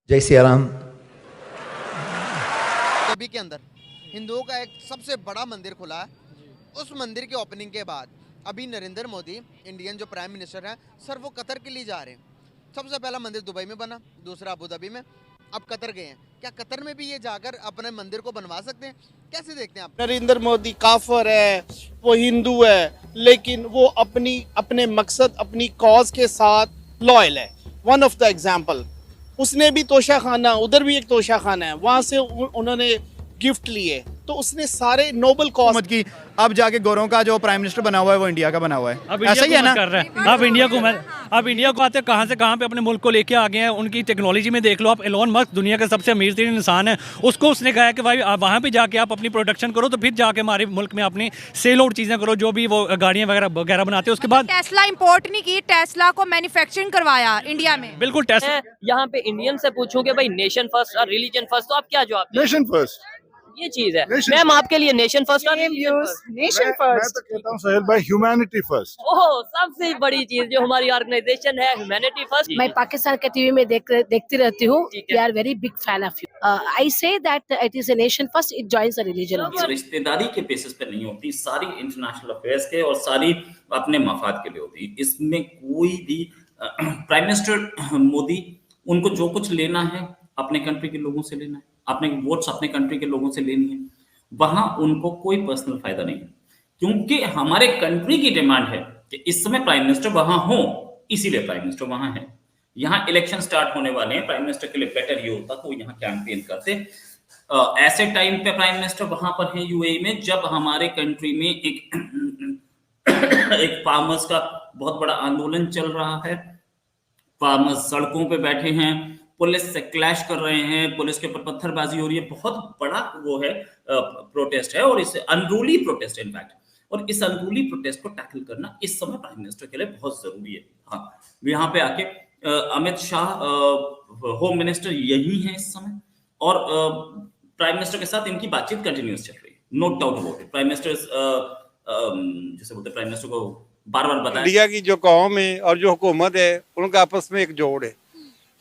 जय सिया राम। नबी के अंदर हिंदुओं का एक सबसे बड़ा मंदिर खुला है। उस मंदिर की ओपनिंग के बाद अभी नरेंद्र मोदी इंडियन जो प्राइम मिनिस्टर हैं सर वो कतर के लिए जा रहे हैं। सबसे पहला मंदिर दुबई में बना, दूसरा अबू धाबी में, अब कतर गए हैं। क्या कतर में भी ये जाकर अपने मंदिर को बनवा सकते हैं? कैसे देखते हैं आप? नरेंद्र मोदी काफर है, वो हिंदू है, लेकिन वो अपने मकसद अपनी कॉज के साथ लॉयल है। वन ऑफ द एग्जाम्पल, उसने भी तोशा खाना, उधर भी एक तोशा खाना है, वहां से उन्होंने गिफ्ट लिए, तो उसने सारे नोबल कॉज की। अब जाके गौरव का जो प्राइम मिनिस्टर बना हुआ है वो इंडिया का बना हुआ है, ऐसा ही है ना। कर रहे हैं अब इंडिया को आते कहाँ से कहाँ पे अपने मुल्क को लेके आ गए हैं। उनकी टेक्नोलॉजी में देख लो आप, एलोन मस्क दुनिया का सबसे अमीर तरीन इंसान है, उसको उसने कहा है कि भाई वहाँ पे जाके आप अपनी प्रोडक्शन करो, तो फिर जाके हमारे मुल्क में अपनी सेल आउट चीज़ें करो, जो भी वो गाड़ियाँ वगैरह बनाते हैं। उसके बाद टेस्ला इंपोर्ट नहीं की, टेस्ला को मैन्युफैक्चरिंग करवाया इंडिया में। बिल्कुल टेस्ट यहाँ पे इंडियन से पूछूं कि भाई नेशन फर्स्ट और रिलीजन फर्स्ट, तो आप क्या जवाब दें? नेशन फर्स्ट, ये चीज है मैम आपके लिए, नेशन फर्स्ट और नेशन मैं फर्स्ट। तो कहता हूँ सोहेल भाई, ह्यूमैनिटी फर्स्ट। ओह, सबसे बड़ी चीज जो हमारी ऑर्गेनाइजेशन है, ह्यूमैनिटी फर्स्ट। मैं पाकिस्तान के टीवी में देखती रहती हूँ। ठीक है। We are very big fan of you. I say that it is a nation first, it joins a religion. रिश्तेदारी के बेसिस पे नहीं होती, सारी इंटरनेशनल अफेयर्स के और सारी अपने मफाद के लिए होती। इसमें कोई भी प्राइम मिनिस्टर मोदी, उनको जो कुछ लेना है अपने कंट्री के लोगों से लेना है, अपने वोट्स अपने कंट्री के लोगों से लेनी है, वहां उनको कोई पर्सनल फायदा नहीं है, क्योंकि हमारे कंट्री की डिमांड है कि इस समय प्राइम मिनिस्टर वहां हो, इसीलिए प्राइम मिनिस्टर वहां है। यहाँ इलेक्शन स्टार्ट होने वाले हैं, प्राइम मिनिस्टर के लिए बेटर ये होता कि वो यहाँ कैंपेन करते। ऐसे टाइम पे प्राइम मिनिस्टर वहां पर है यूएई में, जब हमारे कंट्री में एक फार्मर्स का बहुत बड़ा आंदोलन चल रहा है। फार्मर्स सड़कों पे बैठे हैं, पुलिस से क्लैश कर रहे हैं, पुलिस के ऊपर पत्थरबाजी हो रही है, बहुत बड़ा वो है प्रोटेस्ट है, और इसे अनरूली प्रोटेस्ट है इनफैक्ट। और इस अनरूली प्रोटेस्ट को टैकल करना इस समय प्राइम मिनिस्टर के लिए बहुत जरूरी है। हाँ, यहाँ पे आके अमित शाह होम मिनिस्टर यही है इस समय, और प्राइम मिनिस्टर के साथ इनकी बातचीत कंटिन्यूस चल रही है, no doubt about it. Prime minister जैसे बोलते प्राइम मिनिस्टर को बार बार बताया, इंडिया की जो कौम है और जो हुकूमत है उनका आपस में एक जोड़ है।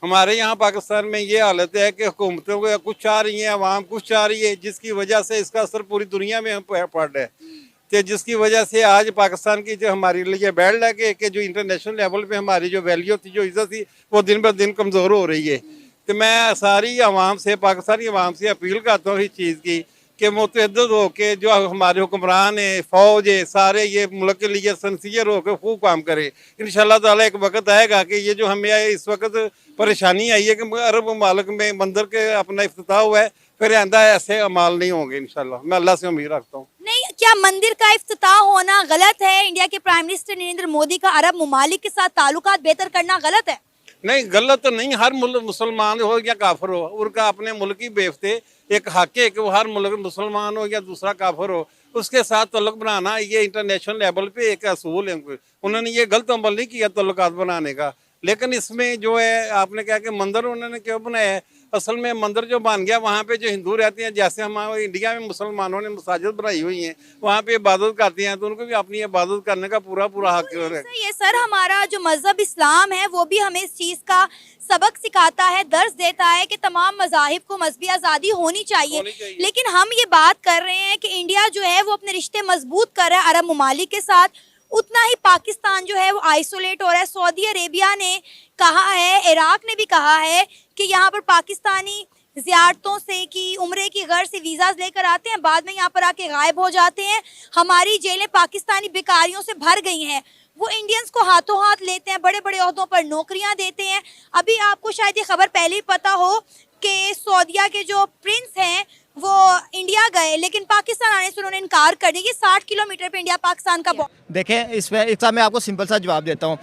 हमारे यहाँ पाकिस्तान में ये हालत है कि हुकूमतों को कुछ चाह रही है, अवाम कुछ चाह रही है, जिसकी वजह से इसका असर पूरी दुनिया में पड़ रहा है। तो जिसकी वजह से आज पाकिस्तान की जो हमारे लिए बैठ लगे कि जो इंटरनेशनल लेवल पे हमारी जो वैल्यू थी, जो इज्जत थी, वो दिन ब दिन कमज़ोर हो रही है। तो मैं सारी अवाम से, पाकिस्तानी अवाम से अपील करता हूँ इस चीज़ की कि मुतहद हो के जो हमारे हुक्मरान है, फौज है, सारे ये मुल्क के लिए सिंसियर हो के खूब काम करे। इंशाल्लाह ताला एक वक्त आएगा कि ये जो हमें इस वक्त परेशानी आई है कि अरब ममालिक में मंदिर के अपना इफ्तिताह हुआ है, फिर आइंदा ऐसे अमाल नहीं होंगे इंशाल्लाह। मैं अल्लाह से उम्मीद रखता हूँ। नहीं, क्या मंदिर का इफ्तिताह होना गलत है? इंडिया के प्राइम मिनिस्टर नरेंद्र मोदी का अरब ममालिक के साथ ताल्लुकात बेहतर करना गलत है? नहीं, गलत तो नहीं। हर मुसलमान हो या काफिर हो, उनका अपने मुल्क की बेफते एक हक है कि वो हर मुल्क मुसलमान हो या दूसरा काफिर हो, उसके साथ तल्लुक बनाना ये इंटरनेशनल लेवल पे एक असूल है। उन्होंने ये गलत अमल नहीं किया तल्लुकात बनाने का। लेकिन इसमें जो है, आपने कहा कि मंदिर उन्होंने क्यों बनाया है, असल में मंदिर जो बन गया वहाँ पे जो हिंदू रहते हैं, जैसे हमारे इंडिया में मुसलमानों ने मसाजिद बनाई हुई हैं, वहाँ पे इबादत करते हैं, तो उनको भी अपनी इबादत करने का पूरा हक है। ये सर, हमारा जो मजहब इस्लाम है वो भी हमें इस चीज का सबक सिखाता है, दर्ज देता है कि तमाम मजाहिब को मजहबी आज़ादी होनी चाहिए। लेकिन हम ये बात कर रहे हैं कि इंडिया जो है वो अपने रिश्ते मजबूत कर रहा है अरब ममालिक के साथ, उतना ही पाकिस्तान जो है वो आइसोलेट हो रहा है। सऊदी अरेबिया ने कहा है, इराक ने भी कहा है कि यहाँ पर पाकिस्तानी ज़ियारतों से की उम्रे की गर्ज से वीज़ाज लेकर आते हैं, बाद में यहाँ पर आके गायब हो जाते हैं। हमारी जेलें पाकिस्तानी बेकारियों से भर गई हैं, वो इंडियंस को हाथों हाथ लेते हैं, बड़े बड़े ओहदों पर नौकरियां देते हैं। अभी आपको शायद ये खबर पहले ही पता हो कि सऊदीया के जो प्रिंस हैं वो इंडिया गए, लेकिन पाकिस्तान आने से उन्होंने इनकार कर दिया। 60 किलोमीटर पे इंडिया पाकिस्तान का देखें, इसका मैं आपको सिंपल सा जवाब देता हूँ।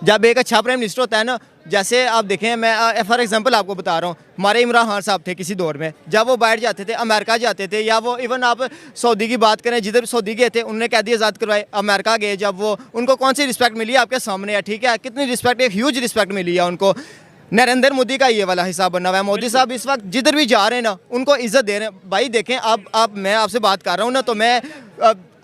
जब एक अच्छा प्राइम मिनिस्टर होता है ना, जैसे आप देखें, मैं फॉर एग्जांपल आपको बता रहा हूँ, हमारे इमरान खान साहब थे किसी दौर में, जब वो बैठ जाते थे, अमेरिका जाते थे, या वो इवन आप सऊदी की बात करें, जिधर सऊदी गए थे उन्होंने कैदी आज़ाद करवाए, अमेरिका गए, जब वो उनको कौन सी रिस्पेक्ट मिली आपके सामने है, ठीक है, कितनी रिस्पेक्ट, एक ह्यूज रिस्पेक्ट मिली है उनको। नरेंद्र मोदी का ये वाला हिसाब बना हुआ है। मोदी साहब इस वक्त जिधर भी जा रहे हैं ना, उनको इज्जत दे रहे हैं। भाई देखें, आप मैं आपसे बात कर रहा हूँ ना, तो मैं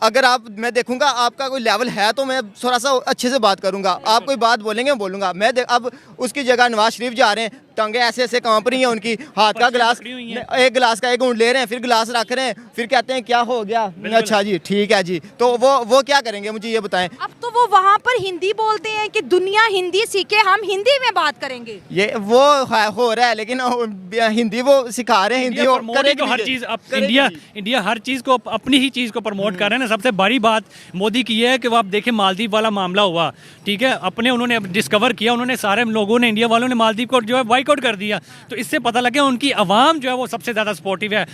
अगर मैं देखूंगा आपका कोई लेवल है तो मैं थोड़ा सा अच्छे से बात करूंगा, आप कोई बात बोलेंगे बोलूंगा मैं। अब उसकी जगह नवाज शरीफ जा रहे हैं, टांगे ऐसे ऐसे कांप रही हैं उनकी, हाथ का गिलास, पकड़ी हुई हैं। एक गिलास का एक घूंट ले रहे हैं, फिर गिलास रख रहे हैं, फिर कहते हैं क्या हो गया, अच्छा जी ठीक है जी, तो वो क्या करेंगे मुझे ये बताएं। अब तो वो वहाँ पर हिंदी बोलते हैं कि दुनिया हिंदी सीखे, हम हिंदी में बात करेंगे। ये वो हो रहा है, लेकिन हिंदी वो सिखा रहे हैं, हिंदी इंडिया और प्रमोट ही करेगी तो हर भी। चीज अब इंडिया हर चीज को अपनी ही चीज को प्रमोट कर रहे हैं ना। सबसे बड़ी बात मोदी की है कि वो आप देखें मालदीव वाला मामला हुआ, ठीक है, अपने उन्होंने डिस्कवर किया, उन्होंने सारे लोगों ने, इंडिया वालों ने मालदीव को जो है बाइकआउट कर दिया, तो इससे पता लगे उनकी आवाम जो है वो सबसे ज़्यादा सपोर्टिव है।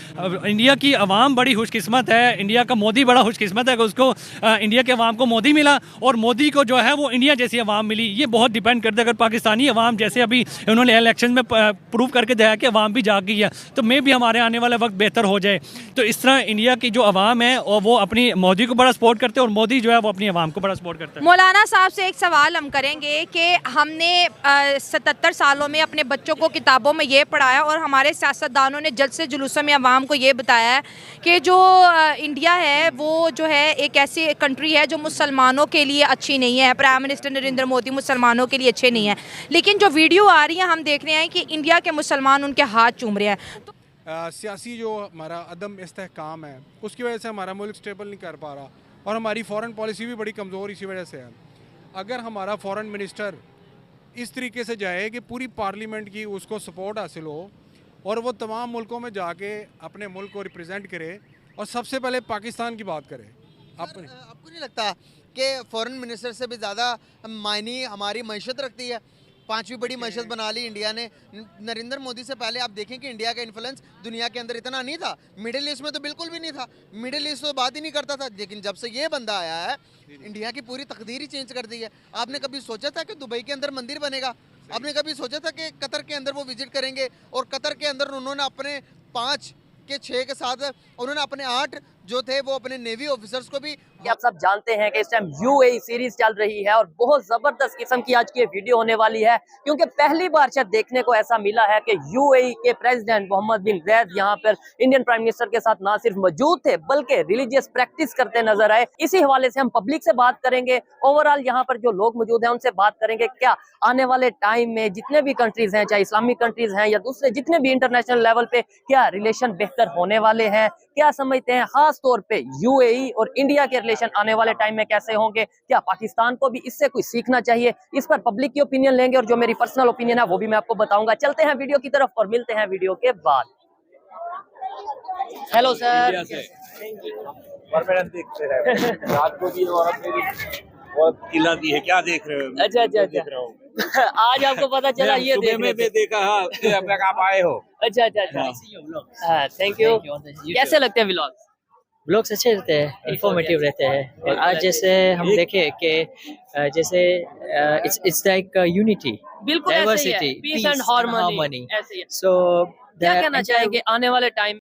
इंडिया की आवाम बड़ी खुशकिस्मत है, इंडिया का मोदी बड़ा खुशकिस्मत है कि उसको इंडिया के अवाम को मोदी मिला, और मोदी को जो है वो इंडिया जैसी आवाम मिली। ये बहुत डिपेंड करता है, अगर पाकिस्तानी आवाम जैसे अभी उन्होंने इलेक्शन में प्रूव करके दिया कि आवाम भी जाग गई है, तो मे भी हमारे आने वाला वक्त बेहतर हो जाए। तो इस तरह इंडिया की जो आवाम है और वो अपनी मोदी को बड़ा सपोर्ट करते हैं, और मोदी जो है वो अपनी आवाम को बड़ा सपोर्ट करता है। मौलाना साहब से एक सवाल हम करेंगे कि हमने 77 सालों में अपने बच्चों को किताबों में ये पढ़ाया और हमारे सियासतदानों ने जलसे जुलूसों में अवाम को ये बताया है कि जो इंडिया है वो जो है एक ऐसी कंट्री है जो मुसलमानों के लिए अच्छी नहीं है, प्राइम मिनिस्टर नरेंद्र मोदी मुसलमानों के लिए अच्छे नहीं है, लेकिन जो वीडियो आ रही है हम देख रहे हैं कि इंडिया के मुसलमान उनके हाथ चूम रहे हैं। तो सियासी जो हमारा अदम इस्तेहकाम है उसकी वजह से हमारा मुल्क स्टेबल नहीं कर पा रहा, और हमारी फ़ॉरेन पॉलिसी भी बड़ी कमज़ोर इसी वजह से है। अगर हमारा फ़ॉरेन मिनिस्टर इस तरीके से जाए कि पूरी पार्लियामेंट की उसको सपोर्ट हासिल हो और वो तमाम मुल्कों में जाके अपने मुल्क को रिप्रेजेंट करे और सबसे पहले पाकिस्तान की बात करे अपने। आपको नहीं लगता कि फॉरेन मिनिस्टर से भी ज़्यादा मायने हमारी मैशत रखती है? पांचवी बड़ी मैशत बना ली इंडिया ने। नरेंद्र मोदी से पहले आप देखें कि इंडिया का इन्फ्लुएंस दुनिया के अंदर इतना नहीं था, मिडिल ईस्ट में तो बिल्कुल भी नहीं था, मिडिल ईस्ट तो बात ही नहीं करता था, लेकिन जब से ये बंदा आया है इंडिया की पूरी तकदीर ही चेंज कर दी है। आपने कभी सोचा था कि दुबई के अंदर मंदिर बनेगा? आपने कभी सोचा था कि कतर के अंदर वो विजिट करेंगे और कतर के अंदर उन्होंने अपने 5 के 6 के साथ उन्होंने अपने 8 जो थे वो अपने नेवी ऑफिसर्स को भी। आप सब जानते हैं कि इस टाइम यूएई सीरीज चल रही है और बहुत जबरदस्त किस्म की आज की ये वीडियो होने वाली है, क्योंकि पहली बार शायद देखने को ऐसा मिला है कि यूएई के प्रेसिडेंट मोहम्मद बिन ज़ायद यहाँ पर इंडियन प्राइम मिनिस्टर के साथ ना सिर्फ मौजूद थे बल्कि रिलीजियस प्रैक्टिस करते नजर आए। इसी हवाले से हम पब्लिक से बात करेंगे, ओवरऑल यहाँ पर जो लोग मौजूद हैं उनसे बात करेंगे क्या आने वाले टाइम में जितने भी कंट्रीज हैं, चाहे इस्लामिक कंट्रीज हैं या दूसरे जितने भी इंटरनेशनल लेवल पे, क्या रिलेशन बेहतर होने वाले हैं, क्या समझते हैं खास तौर पे यूएई और इंडिया के रिलेशन आने वाले टाइम में कैसे होंगे, क्या पाकिस्तान को भी इससे कुछ सीखना चाहिए, इस पर पब्लिक की ओपिनियन लेंगे और जो मेरी पर्सनल ओपिनियन है वो भी मैं आपको बताऊंगा। चलते हैं वीडियो की तरफ और मिलते हैं वीडियो के बाद। Hello sir. रात को भी बहुत किला भी है, क्या देख रहे हो? अच्छा अच्छा अच्छा, आज आपको पता चला ये देखा आप आए हो। अच्छा अच्छा अच्छा, थैंक यू। कैसे लगते हैं व्लॉग्स? ब्लॉग्स अच्छे रहते हैं, इंफॉर्मेटिव रहते हैं, और आज जैसे हम देखें कि जैसे इट्स लाइक यूनिटी, बिल्कुल डाइवर्सिटी, पीस एंड हार्मनी। सो क्या कहना चाहेंगे आने वाले टाइम